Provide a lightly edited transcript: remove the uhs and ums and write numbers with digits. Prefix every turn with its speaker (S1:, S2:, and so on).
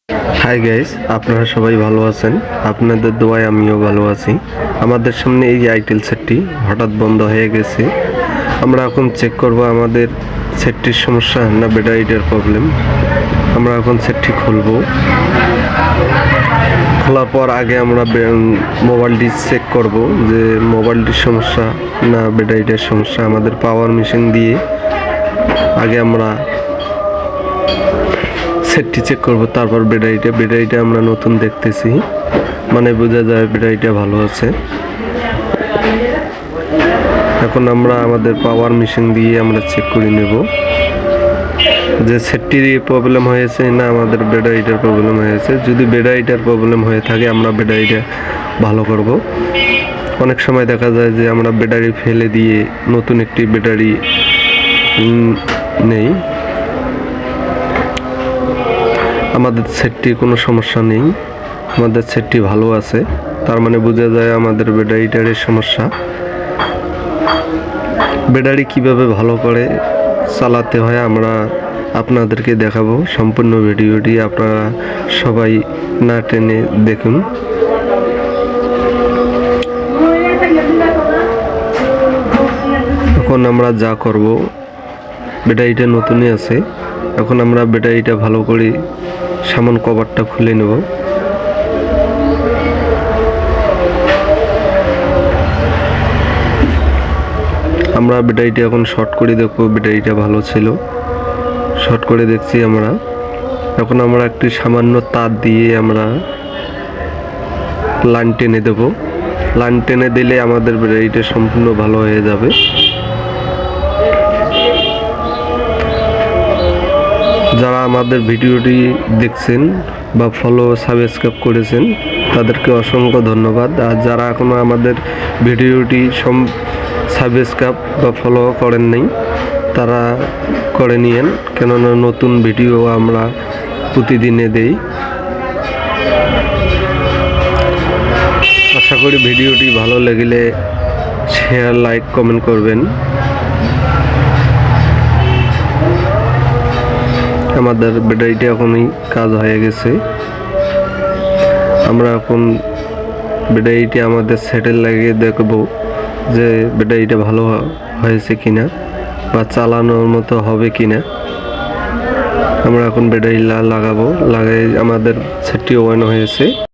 S1: Hi guys, আপনারা সবাই ভালো আছেন? আপনাদের দোয়ায় আমিও ভালো আছি। আমাদের সামনে এই আইটেল সেটটি হঠাৎ বন্ধ হয়ে গেছে। আমরা এখন চেক করব আমাদের সেটটির সমস্যা না ব্যাটারিটার প্রবলেম। আমরা এখন সেটটি খুলব। খোলার পর আগে আমরা মোবাইলটি চেক করব যে মোবাইলটির সমস্যা না ব্যাটারিটার সমস্যা। আমাদের পাওয়ার মেশিন দিয়ে আগে আমরা সেটটি চেক করব, তারপর ব্যাটারিটা আমরা নতুন দেখতেছি, মানে বোঝা যায় ব্যাটারিটা ভালো আছে। এখন আমরা আমাদের পাওয়ার মেশিন দিয়ে আমরা চেক করে নেব যে সেটটির প্রবলেম হয়েছে না আমাদের ব্যাটারিটার প্রবলেম হয়েছে। যদি ব্যাটারিটার প্রবলেম হয়ে থাকে আমরা ব্যাটারিটা ভালো করব। অনেক সময় দেখা যায় যে আমরা ব্যাটারি ফেলে দিয়ে নতুন একটি ব্যাটারি নেই। আমাদের সেটটি কোনো সমস্যা নেই, আমাদের সেটটি ভালো আছে, তার মানে বোঝা যায় আমাদের ব্যাটারিটার সমস্যা। ব্যাটারি কিভাবে ভালো করে চালাতে হয় আমরা আপনাদেরকে দেখাবো। সম্পূর্ণ ভিডিওটি আপনারা সবাই না টেনে দেখুন। এখন আমরা যা করব, ব্যাটারিটা নতুনই আছে, এখন আমরা ব্যাটারিটা ভালো করে সামন কভারটা খুলে নেব। আমরা ব্যাটারিটা এখন শর্ট করে দেখব, ব্যাটারিটা ভালো ছিল, শর্ট করে দেখছি আমরা। এখন আমরা একটি সামান্য তার দিয়ে আমরা লাইন টেনে দেব। লাইন টেনে দিলে আমাদের ব্যাটারিটা সম্পূর্ণ ভালো হয়ে যাবে। যারা আমাদের ভিডিওটি দেখছেন বা সাবস্ক্রাইব করেছেন তাদেরকে অসংখ্য ধন্যবাদ। আর যারা এখনও আমাদের ভিডিওটি সাবস্ক্রাইব বা ফলো করেন নাই তারা করে নিয়েন, কেননা নতুন ভিডিও আমরা প্রতিদিনে দেই। আশা করি ভিডিওটি ভালো লাগলে শেয়ার, লাইক, কমেন্ট করবেন। আমাদের ব্যাটারিটা এখনই কাজ হয়ে গেছে। আমরা এখন ব্যাটারিটি আমাদের সেটেল লাগিয়ে দেখব যে ব্যাটারিটা ভালো হয়েছে কিনা বা চালানোর মতো হবে কিনা। আমরা এখন ব্যাটারি লাগাবো, লাগাই আমাদের সেটটি অন হয়েছে।